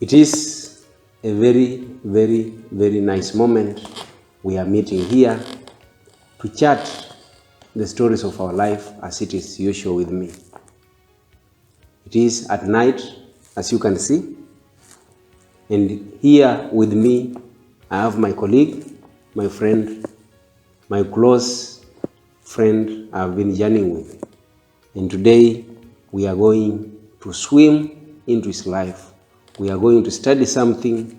It is a very, very, very nice moment. We are meeting here to chat the stories of our life as it is usual with me. It is at night, as you can see, and here with me I have my colleague, my friend, my close friend I've been journeying with. And today we are going to swim into his life. We are going to study something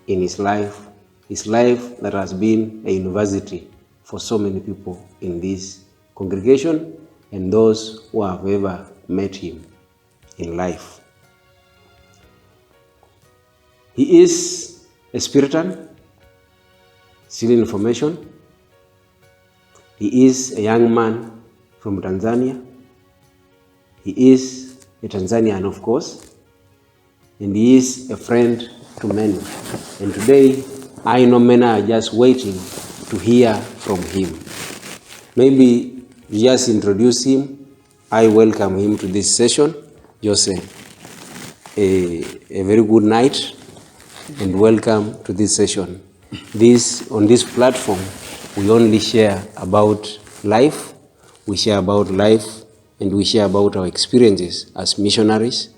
in his life that has been a university for so many people in this congregation and those who have ever met him in life. He is a Spiritan, still in formation. He is a young man from Tanzania. He is a Tanzanian, of course, and he is a friend to many. And today, I know many are just waiting to hear from him. Maybe just introduce him. I welcome him to this session. Jose, a very good night and welcome to this session. On this platform, we only share about life. We share about life and we share about our experiences as missionaries.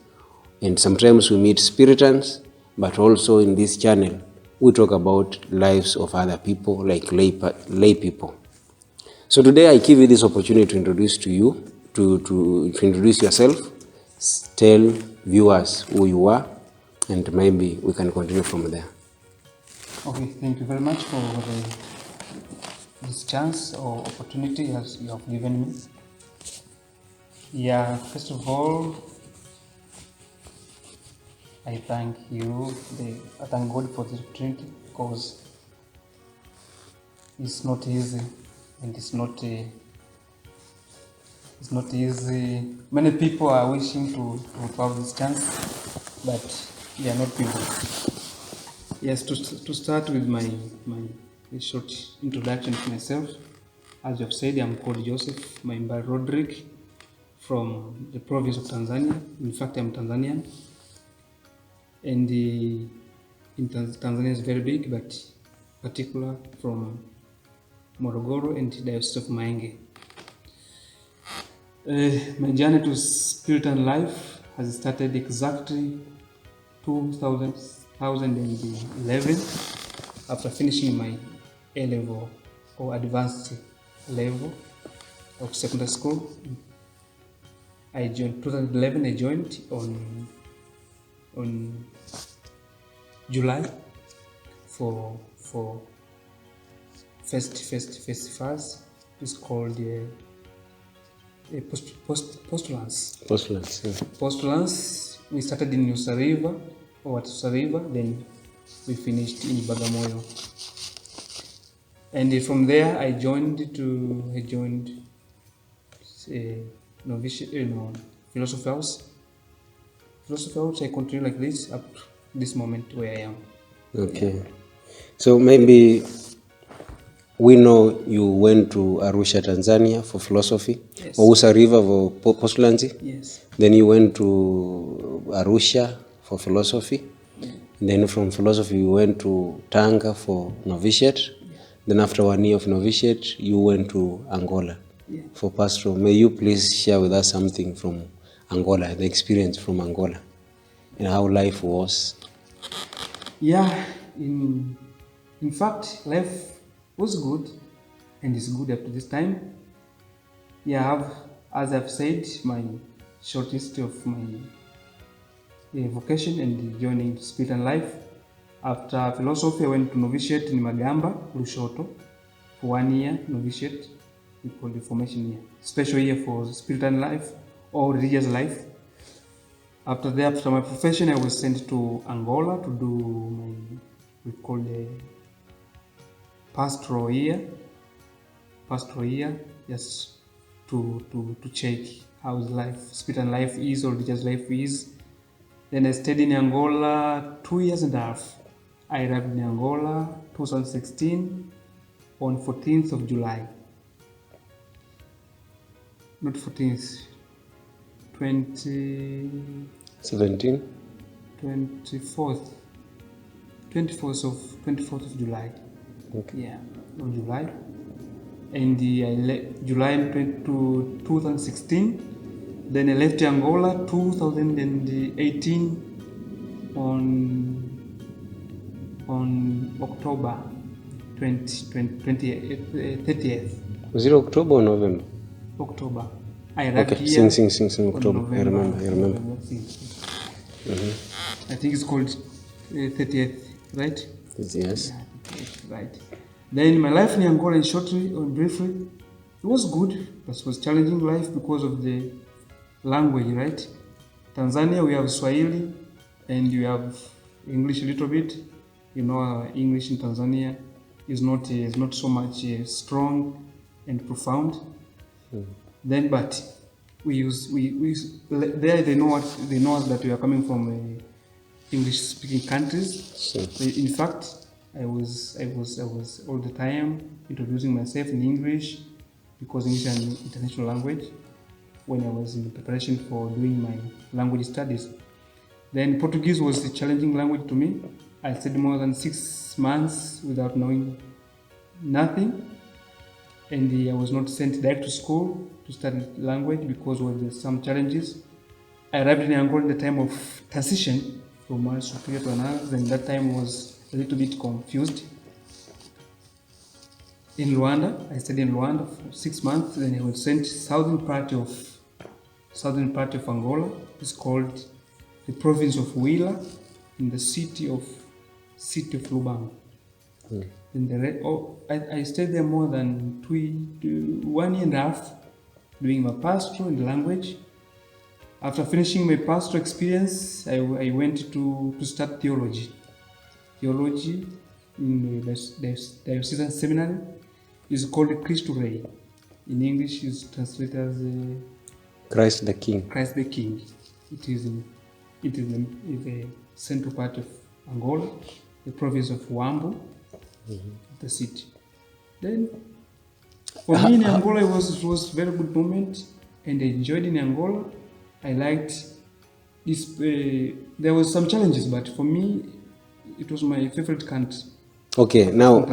And sometimes we meet Spiritans, but also in this channel, we talk about lives of other people, like lay people. So today I give you this opportunity to introduce to you, to introduce yourself, tell viewers who you are, and maybe we can continue from there. Okay, thank you very much for this chance or opportunity as you have given me. Yeah, first of all, I thank you. I thank God for this opportunity because it's not easy, and it's not easy. Many people are wishing to have this chance, but they are not people. Yes, to start with my short introduction to myself. As you have said, I'm called Joseph. My name is Rodrick from the province of Tanzania. In fact, I'm Tanzanian. And Tanzania is very big, but particular from Morogoro and the Diocese of Maenge. My journey to Spiritan life has started exactly 2011 after finishing my A-level or advanced level of secondary school. I joined 2011. I joined on July for first phase. It's called postulants. Postulants. We started in Usariva or at Usariva, then we finished in Bagamoyo. And from there, I joined philosophy house. Philosophy house, I continue like this up to this moment where I am. Okay. Yeah. So maybe we know you went to Arusha, Tanzania for philosophy. Yes. Or Usa River for postulancy. Yes. Then you went to Arusha for philosophy. Yeah. Then from philosophy you went to Tanga for novitiate. Yeah. Then after 1 year of novitiate, you went to Angola for pastoral. May you please share with us something from Angola, the experience from Angola, and how life was. Yeah, in fact, life was good and is good up to this time. Yeah, as I've said, my short history of my vocation and joining Spiritan life. After philosophy, I went to novitiate in Magamba, Lushoto, for 1 year novitiate. We call the formation year, special year for Spiritan life or religious life. After my profession, I was sent to Angola to do we call the pastoral year, just to check how life, Spiritan life is or religious life is. Then I stayed in Angola 2 years and a half. I arrived in Angola 2016 on 14th of July. Not 14th, 17? 24th of July. Okay. Yeah, of July. And I left July 2016. Then I left Angola 2018 on October 30th. Was it October or November? October. I arrived Okay, here sing October. November, I remember. I think it's called 30th, right? Yes. Yeah, right. Then my life in Angola, shortly or briefly, it was good, but it was challenging life because of the language, right? Tanzania, we have Swahili, and you have English a little bit. You know, English in Tanzania is not so much strong and profound. Then, but we there they know us that we are coming from English-speaking countries. So, In fact, I was all the time introducing myself in English because English is an international language when I was in preparation for doing my language studies. Then Portuguese was a challenging language to me. I stayed more than 6 months without knowing nothing, and I was not sent direct to school to study language because of some challenges. I arrived in Angola in the time of transition from one superior to another, and that time was a little bit confused. In Rwanda, I stayed in Rwanda for 6 months, then I was sent southern part of Angola. It's called the province of Huila in the city of Lubang. I stayed there more than 1 year and a half doing my pastoral in the language. After finishing my pastoral experience, I went to start theology. Theology in the diocesan seminary is called Christ Rei. In English, is translated as Christ the King. Christ the King. It is in the central part of Angola, the province of Huambo, the city. Then, for me in Angola, it was a very good moment, and I enjoyed in Angola. I liked this. There was some challenges, but for me, it was my favorite country. Okay, now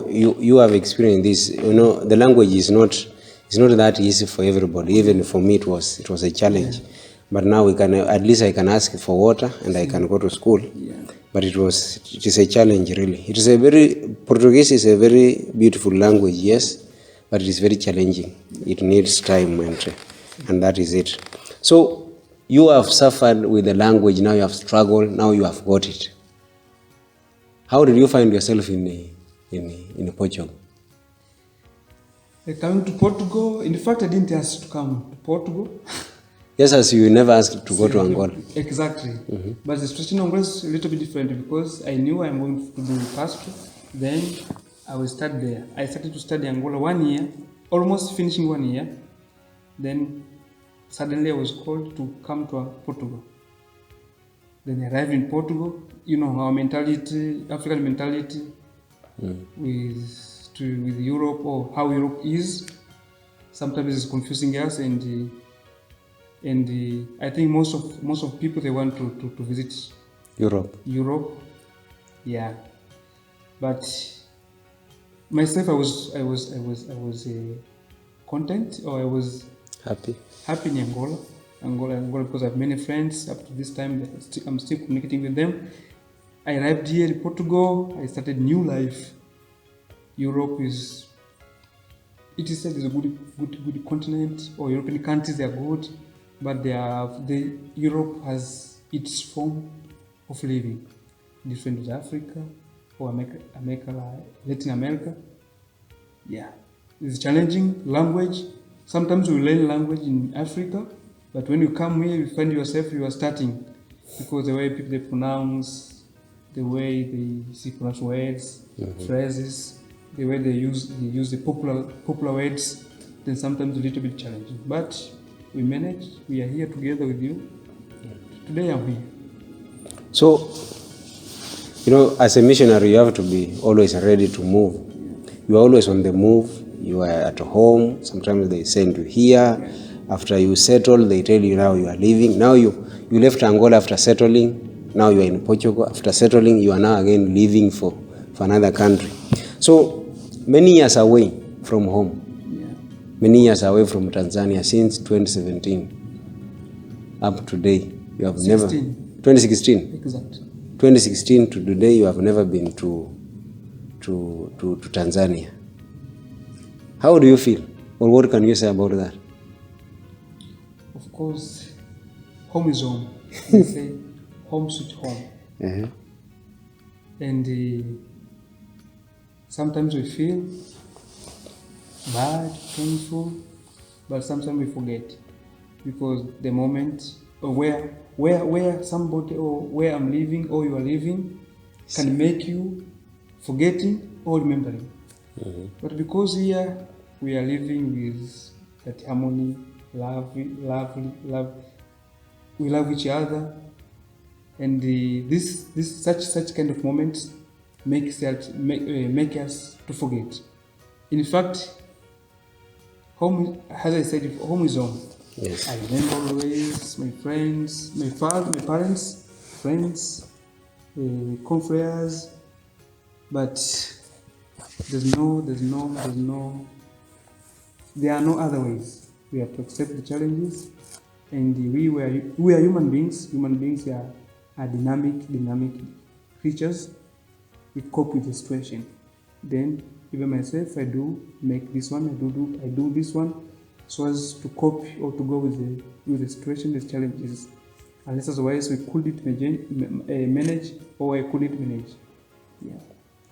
you have experienced this. You know, the language is not that easy for everybody. Even for me, it was a challenge. Yeah. But now I can ask for water and I can go to school. Yeah. But it is a challenge, really. Portuguese is a very beautiful language, yes, but it is very challenging. It needs time and that is it. So you have suffered with the language, now you have struggled, now you have got it. How did you find yourself in Portugal? Coming to Portugal, in fact, I didn't ask to come to Portugal. Yes, as you never asked to go to Angola. Exactly. Mm-hmm. But the situation in Angola is a little bit different because I knew I'm going to do pastoral. Then I will start there. I started to study Angola 1 year, almost finishing 1 year. Then suddenly I was called to come to Portugal. Then I arrived in Portugal. You know, our mentality, African mentality, with Europe, or how Europe is, sometimes it's confusing us, and I think most of people, they want to visit Europe. Yeah. But myself, I was content, or I was happy in Angola because I have many friends. Up to this time, I'm still communicating with them. I arrived here in Portugal. I started new life. Europe is a good continent, or European countries, they are good, but Europe has its form of living, different with Africa or Latin America. Yeah, it's challenging language. Sometimes we learn language in Africa, but when you come here, you find yourself you are starting, because the way people they pronounce, the way they pronounce words, phrases, the way they use the popular words, then sometimes a little bit challenging. But we manage. We are here together with you. Today I'm here. So, as a missionary, you have to be always ready to move. You are always on the move. You are at home. Sometimes they send you here. After you settle, they tell you now you are leaving. Now you left Angola after settling. Now you are in Portugal. After settling, you are now again leaving for another country. So many years away from home. Yeah. Many years away from Tanzania since 2017 up to today. You have 16. never 2016. Exactly. 2016 to today, you have never been to Tanzania. How do you feel, or what can you say about that? Of course, home is home. They say home sweet home. Uh-huh. And sometimes we feel bad, painful, but sometimes we forget, because the moment or where somebody or where I'm living or you are living can make you forgetting or remembering. Mm-hmm. But because here we are living with that harmony, love, we love each other, and such kind of moments make us to forget. In fact, home, as I said, home is home. Yes. I remember always my friends, my parents, friends, confreres, but there are no other ways. We have to accept the challenges, and we are human beings. Human beings are dynamic creatures. We cope with the situation. Then even myself, I do make this one. I do this one, so as to cope or to go with the situation, the challenges. Unless otherwise we couldn't manage, or I couldn't manage. Yeah.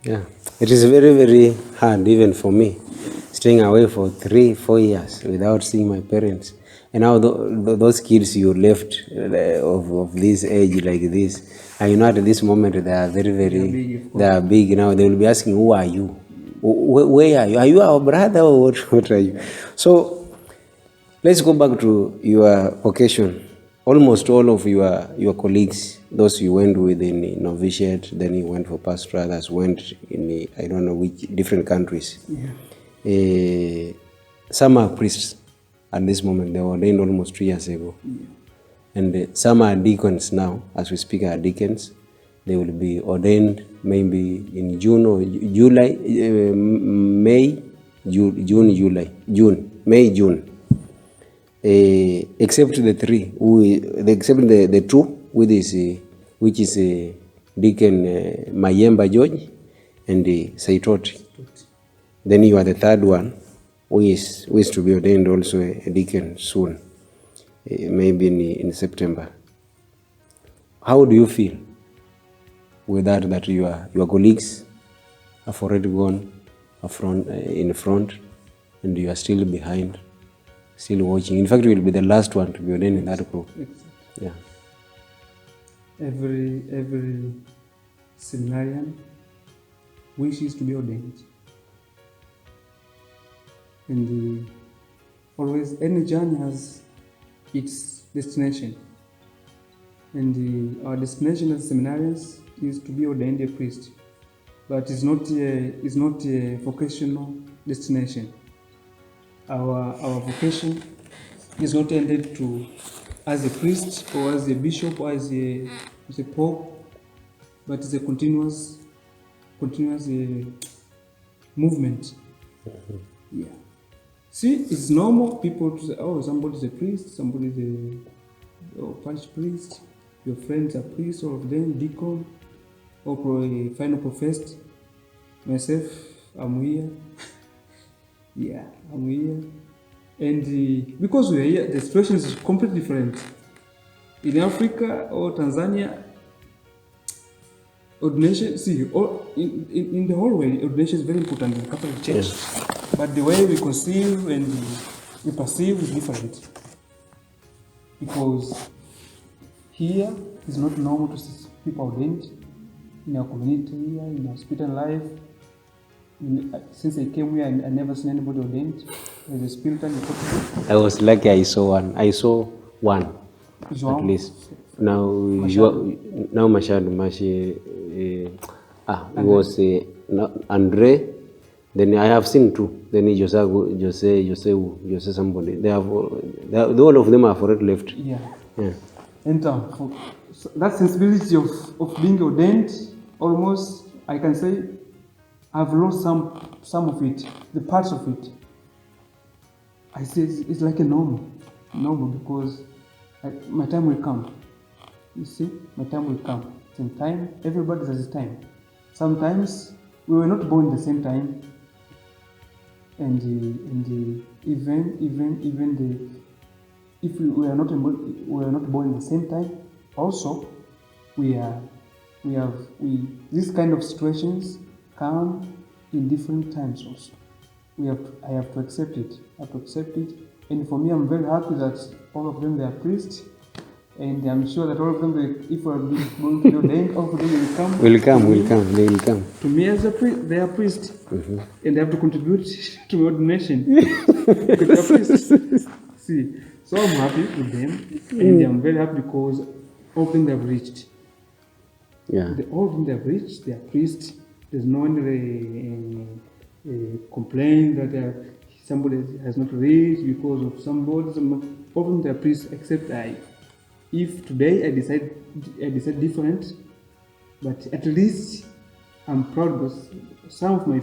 Yeah, it is very, very hard even for me, staying away for 3-4 years without seeing my parents. And now those kids you left of this age like this, and at this moment they are very, they are big now. They will be asking, who are you? Where are you? Are you our brother, or what are you? So let's go back to your vocation. Almost all of your colleagues, those you went with in novitiate, then you went for pastoral, others went in I don't know which different countries. Yeah. Some are priests at this moment. They were ordained almost 3 years ago. Yeah. And some are deacons now, as we speak, are deacons. They will be ordained maybe in June or July, June. Except the three, except the two, which is Deacon Mayemba George and Saitoti. Then you are the third one, who is to be ordained also a deacon soon, maybe in September. How do you feel with that your colleagues have already gone in front, and you are still behind? Still watching. In fact, you will be the last one to be ordained in that group. Exactly. Yeah. Every seminarian wishes to be ordained, and always any journey has its destination, and our destination as seminarians is to be ordained a priest, but it's not a vocational destination. Our vocation is not ended to as a priest or as a bishop or as a pope, but it's a continuous movement. Mm-hmm. Yeah. See, it's normal people to say, oh, somebody's a priest, somebody's a parish priest, your friends are priests, all of them, deacon, or a final professed. Myself, I'm here. Yeah, I'm here. And because we are here, the situation is completely different. In Africa or Tanzania, ordination, in the whole way, ordination is very important in the Catholic Church. Yes. But the way we conceive and we perceive is different. Because here it's not normal to see people ordained in our community here, in our spiritual life. Since I came here, I never seen anybody ordained as a spiritual. I was lucky. I saw one at least. Now Mashad Mashi. It was Andre. Then I have seen two. Then Jose somebody. They all of them have already left. Yeah. Yeah. And that sensibility of being ordained, almost, I can say, I've lost some of it, the parts of it. I say it's like a normal because my time will come. You see, my time will come. Same time, everybody has his time. Sometimes we were not born at the same time, and even if we are not born at the same time, also these kind of situations come in different times also. I have to accept it. And for me, I'm very happy that all of them, they are priests. And I'm sure that all of them, if we are going to be ordained, all of them will come. They will come. To me as a priest, they are priests. Mm-hmm. And they have to contribute to ordination. Because they are priests. See, so I'm happy with them. And I'm very happy because all of them they have reached. Yeah. All of them they have reached, they are priests. There's no one complain that somebody has not reached because of somebody. All of them they are priests, except I. If today I decide different, but at least I'm proud because some of my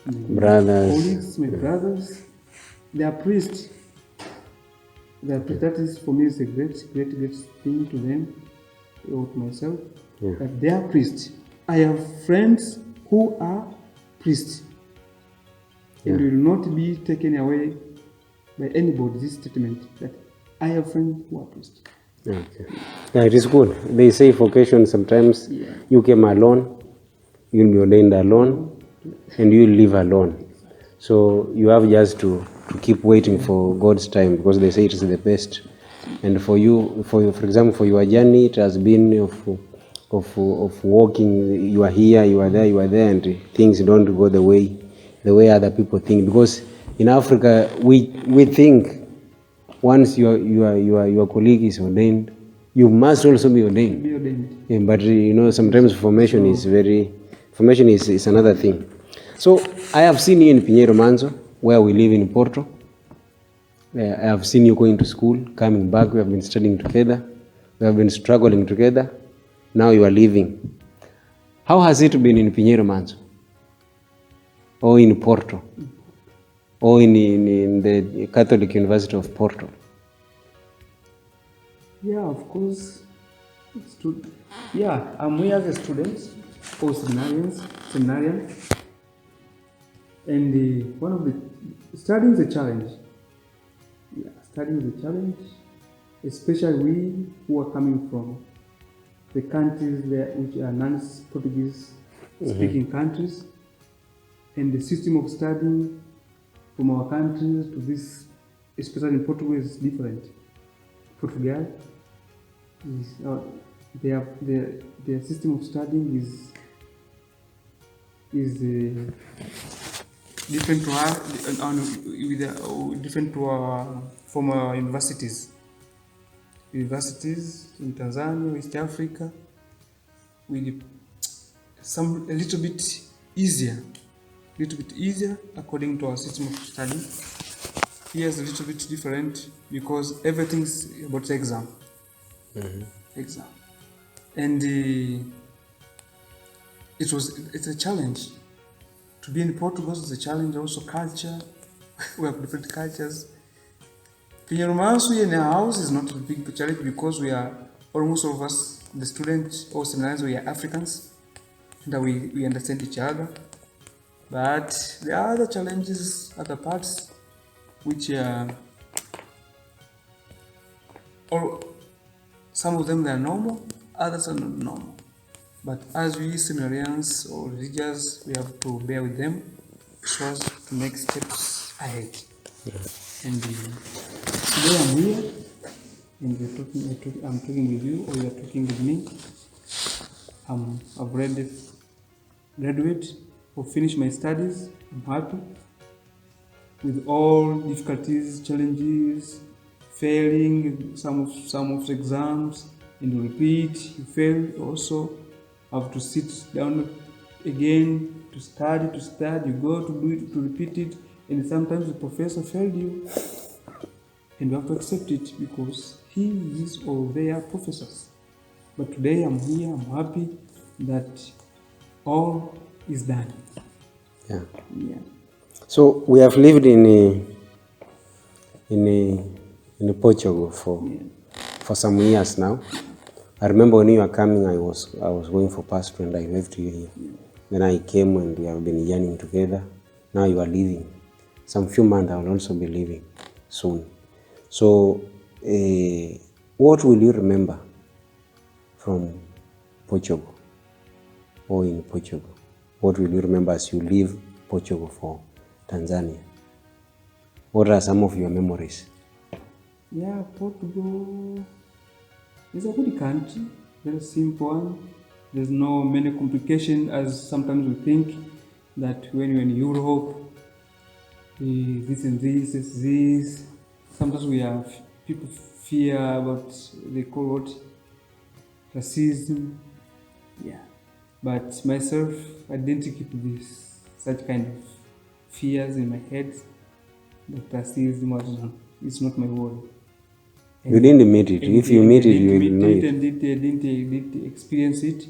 brothers, colleagues, my brothers, they are priests. That is for me is a great thing to them, or to myself. Yeah. That they are priests. I have friends who are priests, and will not be taken away by anybody. This statement that I have friends who are priests. Okay. Yeah, it is good. They say vocation sometimes you came alone, you'll be ordained alone, and you'll live alone. So you have just to keep waiting for God's time, because they say it is the best. And for you, for example, for your journey, it has been of walking. You are here, you are there, and things don't go the way other people think. Because in Africa, we think once your colleague is ordained, you must also be ordained. Yeah, but sometimes formation is another thing. So I have seen you in Pinheiro Manzo, where we live in Porto. I have seen you going to school, coming back. We have been studying together. We have been struggling together. Now you are leaving. How has it been in Pinheiro Manzo? Or in Porto? Or in the Catholic University of Porto? Yeah, of course. I'm here as a student or seminarian. And one of the studying is a challenge. Yeah, studying is a challenge, especially we who are coming from the countries which are non-Portuguese speaking countries, and the system of studying from our countries to this, especially in Portugal, is different. Portugal is their system of studying is different to from our universities. Universities in Tanzania, East Africa, with a little bit easier according to our system of study. Here is a little bit different because everything's about exam. Exam, and it's a challenge. To be in Portugal is a challenge, also culture. We have different cultures. Pinheiro Manzo in a house is not a big challenge because we are, almost all of us, the students or seminarians, we are Africans, and we understand each other. But there are other challenges, other parts, which some of them they are normal, others are not normal. But as we seminarians or religious, we have to bear with them so as to make steps ahead. And today I'm here, and I'm talking with you, or you are talking with me. I've already graduated or finished my studies. I'm happy with all difficulties, challenges, failing some of the exams, and you repeat, you fail also. Have to sit down again to study, you go to do it, to repeat it, and sometimes the professor failed you, and you have to accept it because his or their professors. But today I'm here, I'm happy that all is done. Yeah. Yeah. So we have lived in Portugal for some years now. I remember when you were coming, I was going for passport and I left you here. Yeah. Then I came and we have been journeying together. Now you are leaving. Some few months I will also be leaving soon. So what will you remember from Portugal or in Portugal? What will you remember as you leave Portugal for Tanzania? What are some of your memories? Yeah, Portugal is a good country, very simple one. There's no many complications as sometimes we think that when you're in Europe, this and this is this. Sometimes we have people fear about they call what racism. Yeah. But myself, I didn't keep this such kind of fears in my head. That racism was it's not my word. You didn't meet it. If you meet it, you will know it. And didn't experience it.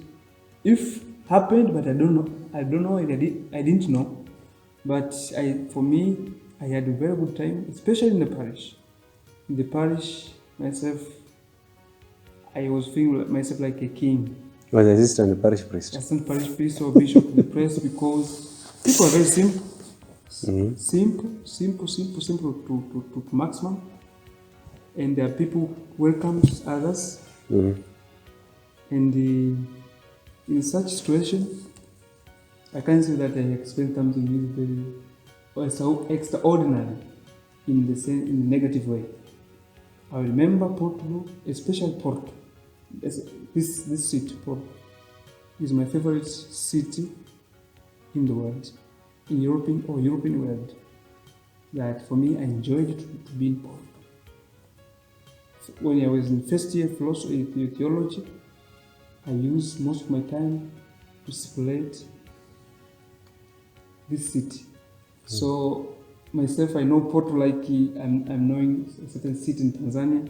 If happened, but I don't know. I didn't know. But for me, I had a very good time, especially in the parish. In the parish, myself, I was feeling myself like a king. You was assistant parish priest. Assistant parish priest or bishop of the press, because people are very simple. Simple to maximum. And there are people who welcomes others. And in such situation, I can say that I experienced something very so extraordinary in the negative way. I remember Porto, especially Porto. This city, Porto, is my favorite city in the world, in European world. That for me, I enjoyed it to be in Porto. When I was in first year philosophy theology, I used most of my time to circulate this city. So myself, I know Porto like I'm knowing a certain city in Tanzania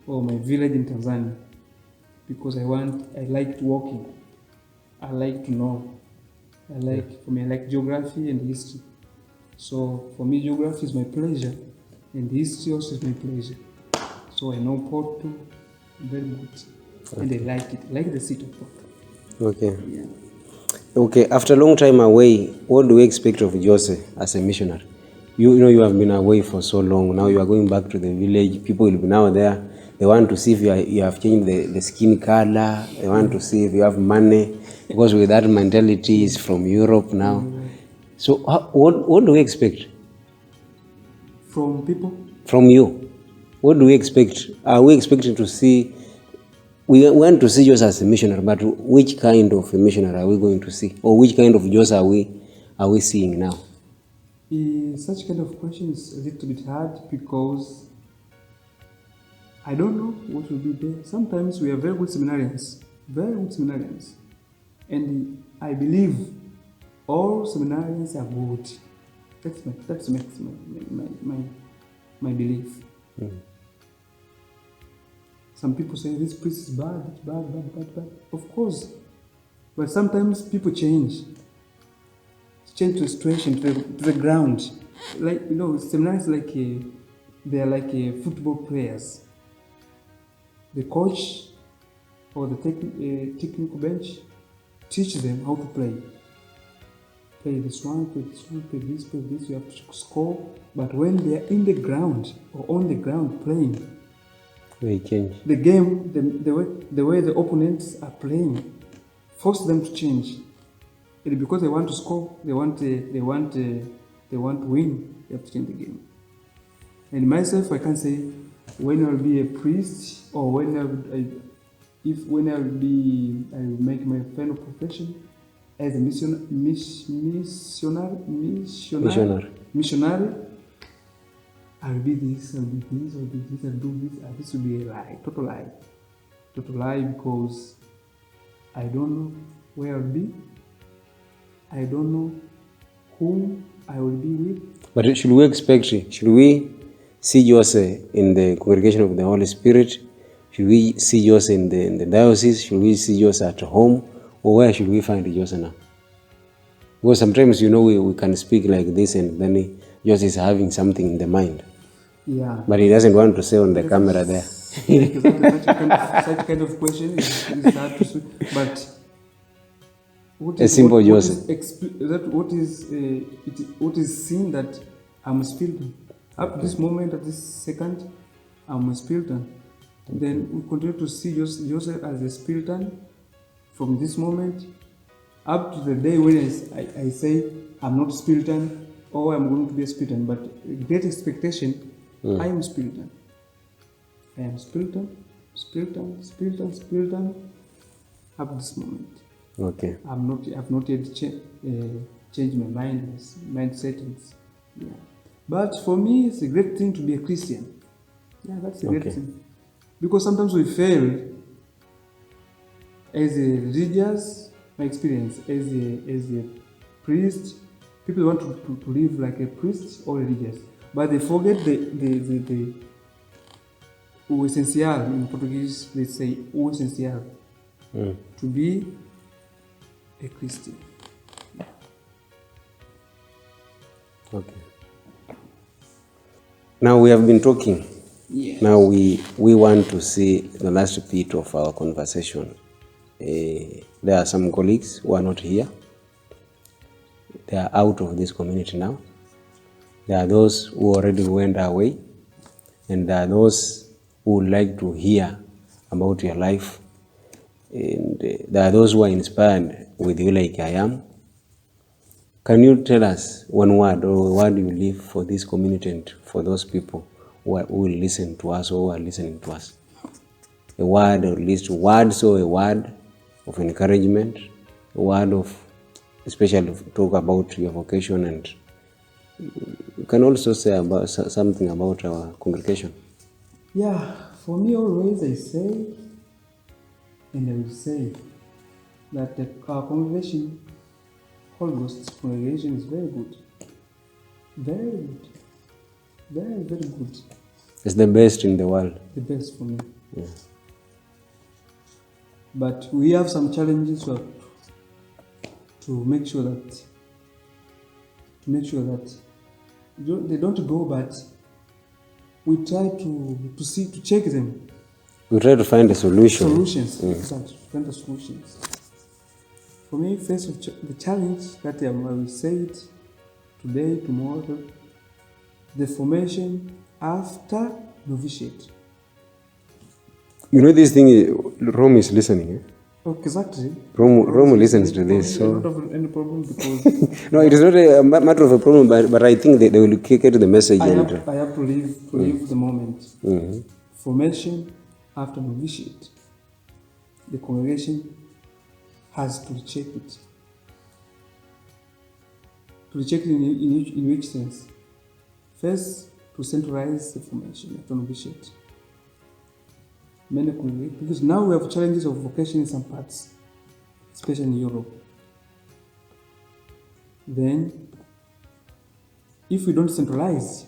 or my village in Tanzania, because I like walking. I like to know. For me, I like geography and history. So for me, geography is my pleasure, and history also is my pleasure. So I know Porto very much, and I like it. I like the city of Porto. Okay. Yeah. Okay. After a long time away, what do we expect of Jose as a missionary? You know you have been away for so long. Now you are going back to the village. People will be now there. They want to see if you have changed the skin color. They want to see if you have money, because with that mentality is from Europe now. So what do we expect From people? from you? What do we expect? Are we expecting to see? We want to see Jose as a missionary, but which kind of a missionary are we going to see, or which kind of Jose are we seeing now? Such kind of question is a little bit hard, because I don't know what will be there. Sometimes we are very good seminarians, and I believe all seminarians are good. That's my belief. Some people say this priest is bad. Of course, but sometimes people change the situation to the ground. Like seminaries they are like football players. The coach or the technical bench teach them how to play. Play this one, play this. You have to score. But when they are in the ground or on the ground playing, they change the game. The way the opponents are playing force them to change. And because they want to score, they want to win. They have to change the game. And myself, I can say, when I will be a priest, or when I will make my final profession as a missionary, I'll be this, I'll do this. This will be a lie, total lie, because I don't know where I'll be. I don't know who I will be with. But should we see Jose in the congregation of the Holy Spirit, Should we see Jose in the diocese? Should we see Jose at home? Or where should we find Jose now? Because sometimes, we can speak like this and then Jose is having something in the mind. Yeah. But he doesn't want to say on the camera there. Such kind of question is hard to say. But what is seen that I'm a Spiritan. Up to this moment, at this second, I'm a Spiritan. Then we continue to see Joseph as a Spiritan from this moment up to the day when I say I'm not Spiritan or I'm going to be a Spiritan. But great expectation, I am Spiritan. I am Spiritan up to this moment. Okay. I've not yet changed my mind settings. Yeah. But for me, it's a great thing to be a Christian. Yeah, that's a great thing. Because sometimes we fail as a religious, my experience, as a priest, people want to live like a priest or religious. But they forget the o essencial. In Portuguese, they say o essencial. To be a Christian. Okay. Now we have been talking. Yes. Now we want to see the last bit of our conversation. There are some colleagues who are not here. They are out of this community now. There are those who already went away, and there are those who would like to hear about your life. And there are those who are inspired with you like I am. Can you tell us one word or a word you leave for this community and for those people who will listen to us or who are listening to us? A word, or at least words, or a word of encouragement, a word of, especially talk about your vocation, and you can also say about something about our congregation. Yeah, for me always I say, and I will say, that our congregation, Holy Ghost congregation, is very good. Very good. Very, very good. It's the best in the world. The best for me. Yeah. But we have some challenges to make sure that they don't go, but we try to check them. We try to find a solution. Solutions, exactly. Find the solutions. For me, face of the challenge that I will say it today, tomorrow, the formation after novitiate. This thing, Rome is listening. Exactly. Rome listens to this. So not have any problem because no, it is not a matter of a problem, but I think they will get the message. I have to leave the moment. Formation after novitiate. The congregation has to check it. To check it in which sense? First, to centralize the formation after novitiate. Many congregations, because now we have challenges of vocation in some parts, especially in Europe. Then, if we don't centralize,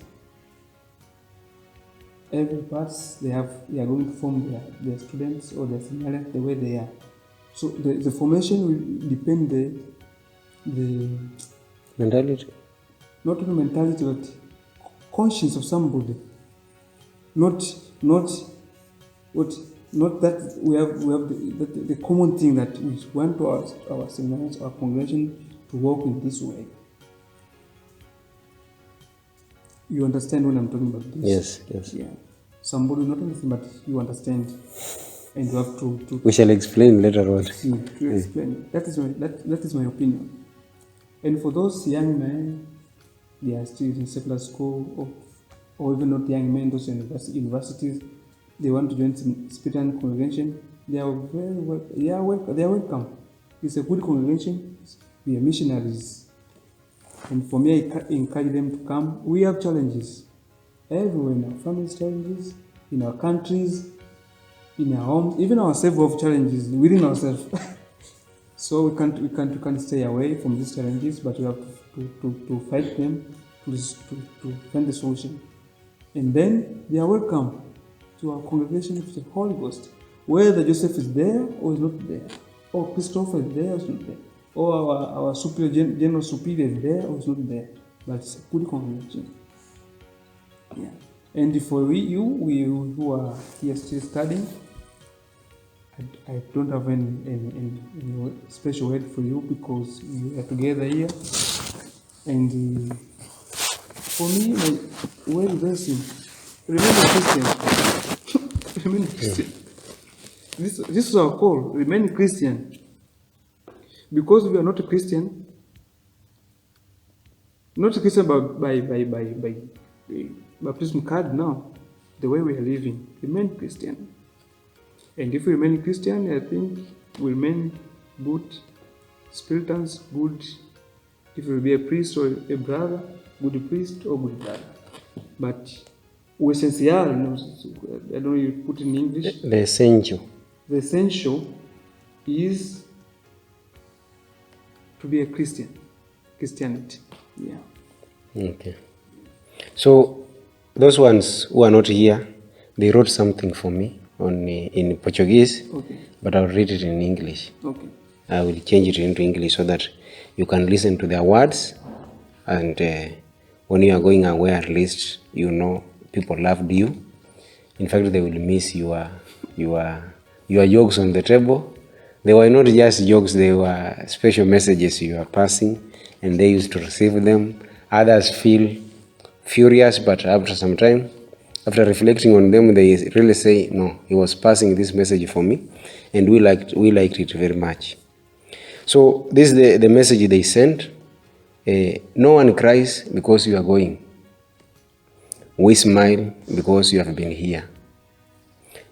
every parts they are going to form their students or their seminarians the way they are. So the formation will depend the mentality. Not only mentality, but conscience of somebody. Not that we have the common thing that we want to our seminarians, our congregation to work in this way. You understand when I'm talking about this? Yes. Yeah. Somebody not understand, but you understand, and you have to. We shall explain later on. To explain. That is my opinion. And for those young men, they are still in secular school, or even not young men, those in universities, they want to join some Spiritan congregation. They are they are welcome. It's a good congregation. We are missionaries. And for me, I encourage them to come. We have challenges everywhere, in our families, challenges, in our countries, in our homes, even ourselves have challenges within ourselves. So we can't stay away from these challenges, but we have to fight them to find the solution. And then they are welcome to our congregation of the Holy Ghost, whether Joseph is there or is not there, or Christopher is there or is not there, or our superior, general superior is there or is not there, but it's a good congregation. Yeah. And for we who are here still studying, I don't have any special word for you because we are together here. And for me, my word is very simple. Remain a Christian. Remain a Christian. This is our call. Remain Christian. Because we are not a Christian, not a Christian by baptism card now, the way we are living. Remain Christian. And if we remain Christian, I think we remain good Spartans, good, if you will be a priest or a brother, good priest or good brother. But essential, I don't know you put in English. The essential. The essential is to be a Christian. Christianity. Yeah. Okay. So those ones who are not here, they wrote something for me in Portuguese, okay, but I'll read it in English. Okay. I will change it into English so that you can listen to their words, and when you are going away, at least you know people loved you. In fact, they will miss your jokes on the table. They were not just jokes, they were special messages you are passing, and they used to receive them. Others feel furious, but after some time, after reflecting on them, they really say, no, he was passing this message for me, and we liked it very much. So this is the message they sent. No one cries because you are going. We smile because you have been here.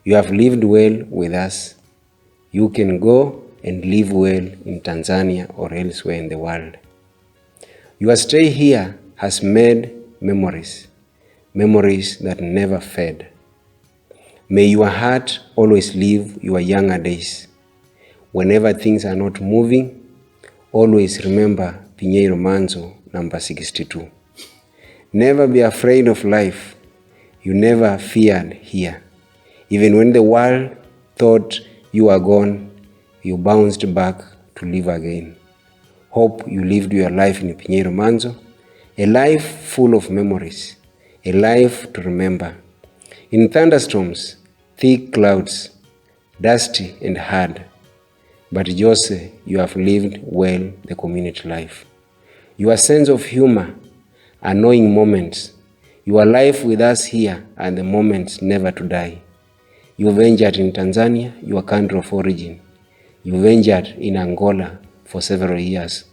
You have lived well with us. You can go and live well in Tanzania or elsewhere in the world. Your stay here has made memories that never fade. May your heart always live your younger days. Whenever things are not moving, always remember Pinheiro Manzo, number 62. Never be afraid of life. You never feared here. Even when the world thought you were gone, you bounced back to live again. Hope you lived your life in Pinheiro Manzo, a life full of memories, a life to remember. In thunderstorms, thick clouds, dusty and hard, but Jose, you have lived well the community life. Your sense of humor, annoying moments, your life with us here and the moments never to die. You ventured in Tanzania, your country of origin. You ventured in Angola for several years.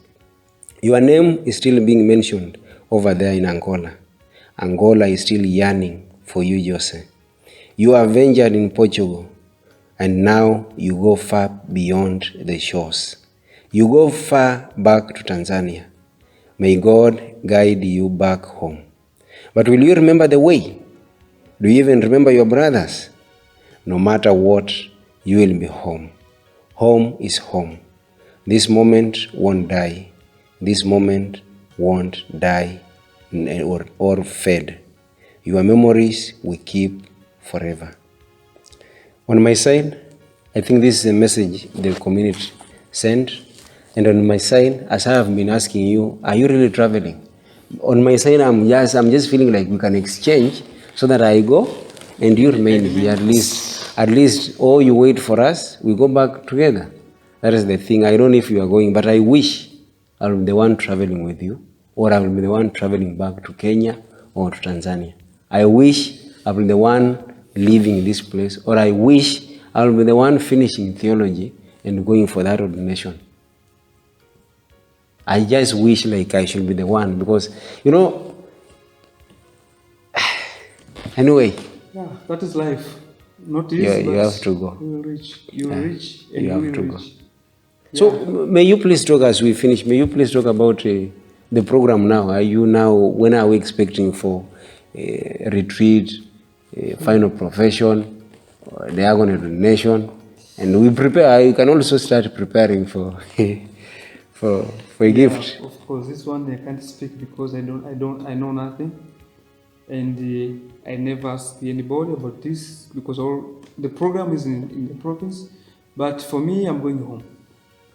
Your name is still being mentioned over there in Angola. Angola is still yearning for you, Jose. You are ventured in Portugal, and now you go far beyond the shores. You go far back to Tanzania. May God guide you back home. But will you remember the way? Do you even remember your brothers? No matter what, you will be home. Home is home. This moment won't die. This moment won't die or fade. Your memories we keep forever. On my side, I think this is a message the community sent. And on my side, as I have been asking you, are you really traveling? On my side, I'm just feeling like we can exchange so that I go and you remain here. At least, or you wait for us, we go back together. That is the thing. I don't know if you are going, but I wish I'll be the one traveling with you, or I will be the one traveling back to Kenya or to Tanzania. I wish I'll be the one leaving this place, or I wish I'll be the one finishing theology and going for that ordination. I just wish like I should be the one, because, anyway. Yeah, that is life. Not easy, you have to go. You will reach. You will reach, and you you have to will go. reach. So, may you please talk as we finish. May you please talk about the program now. When are we expecting for retreat, final profession, the agony donation? And we prepare, you can also start preparing for a gift. Of course, this one I can't speak because I know nothing. and I never asked anybody about this because all the program is in the province. But for me, I'm going home.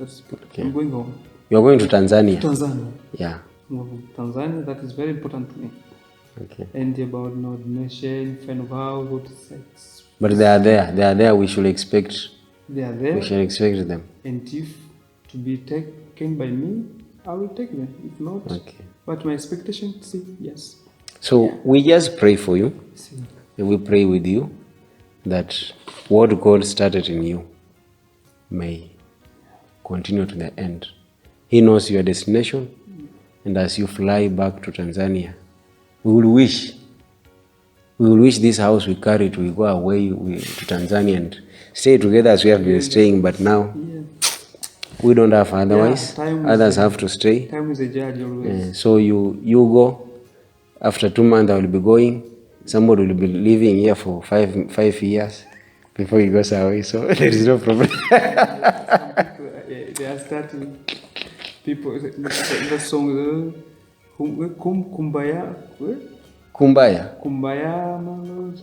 Okay. I'm going home. You're going to Tanzania? Tanzania. Yeah. Tanzania, that is very important to me. Okay. And about ordination, friend of house, what is sex. But they are there. They are there. We should expect. They are there. We should expect them. And if to be taken by me, I will take them. If not, okay. But my expectation, yes. So we just pray for you. And we pray with you that what God started in you may continue to the end. He knows your destination, and as you fly back to Tanzania, we will wish this house we carry to go away to Tanzania and stay together as we have been staying, but now we don't have otherwise. Others have to stay. Time is a judge always. So you go. After 2 months, I will be going. Somebody will be living here for 5 years before he goes away. So there is no problem. They are starting. People, the song, Kumbaya. Kumbaya. Kumbaya, my Lord.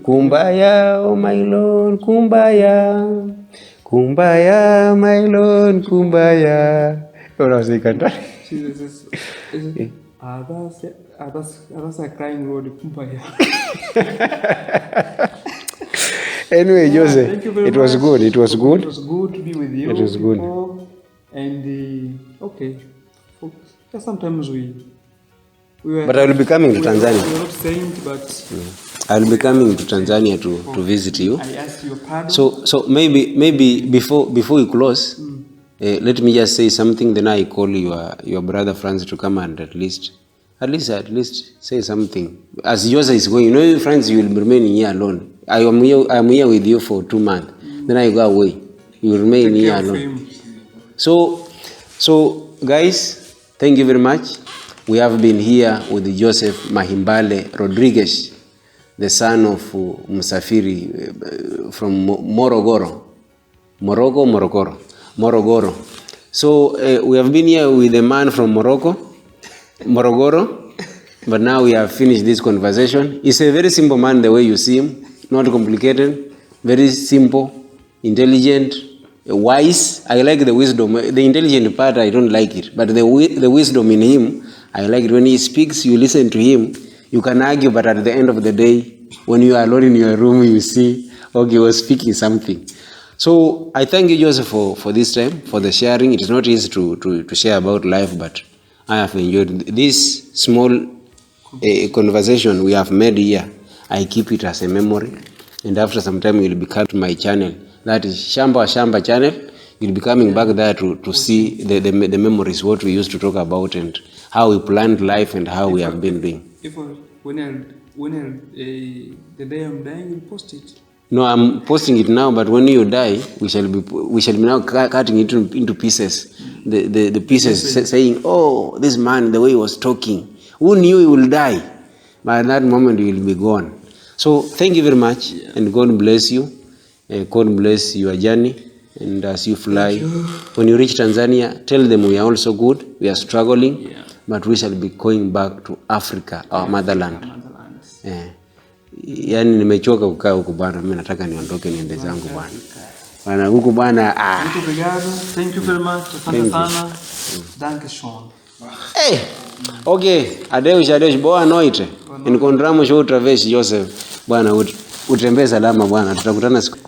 Kumbaya, oh my Lord, Kumbaya. Kumbaya, my Lord, Kumbaya. What was the country? Others are crying, Lord, Kumbaya. Anyway, Joseph, it was good. It was good. It was good to be with you. It was good. And okay, sometimes we were. But I will be coming to Tanzania. We are not saint, but I will be coming to Tanzania to visit you. I ask your pardon. So maybe before we close, let me just say something. Then I call your brother Franz to come and at least say something. As Jose is going, Franz, you will be remaining here alone. I am here with you for 2 months. Then I go away. You will remain here alone. So guys, thank you very much. We have been here with Joseph Mahimbale Rodriguez, the son of Musafiri from Morogoro. So we have been here with a man from Morogoro, but now we have finished this conversation. He's a very simple man the way you see him, not complicated, very simple, intelligent, wise. I like the wisdom. The intelligent part, I don't like it, but the wisdom in him, I like it. When he speaks, you listen to him. You can argue, but at the end of the day, when you are alone in your room, you see, okay, he was speaking something. So I thank you, Joseph, for this time, for the sharing. It is not easy to share about life, but I have enjoyed this small conversation we have made here. I keep it as a memory, and after some time, you'll be coming to my channel. That is Shamba channel. You'll be coming back there to see the memories, what we used to talk about, and how we planned life and how we have been doing. When the day I'm dying, you'll post it. No, I'm posting it now, but when you die, we shall be now cutting it into pieces. The pieces saying, oh, this man, the way he was talking, who knew he will die? By that moment, he will be gone. So thank you very much, and God bless you. God bless your journey. And as you fly, when you reach Tanzania, tell them we are also good. We are struggling, but we shall be going back to Africa, our motherland. Yani nimechoka kukaa huku bwana, mimi nataka niondoke niende zangu bwana. Bwana huku bwana Muito obrigado. Thank you very much. Asante sana. Dankeschön. Hey. Okay, adeus boa noite. Encontramos outra vez, Joseph. Bwana utembee salama bwana. Tutakutana siku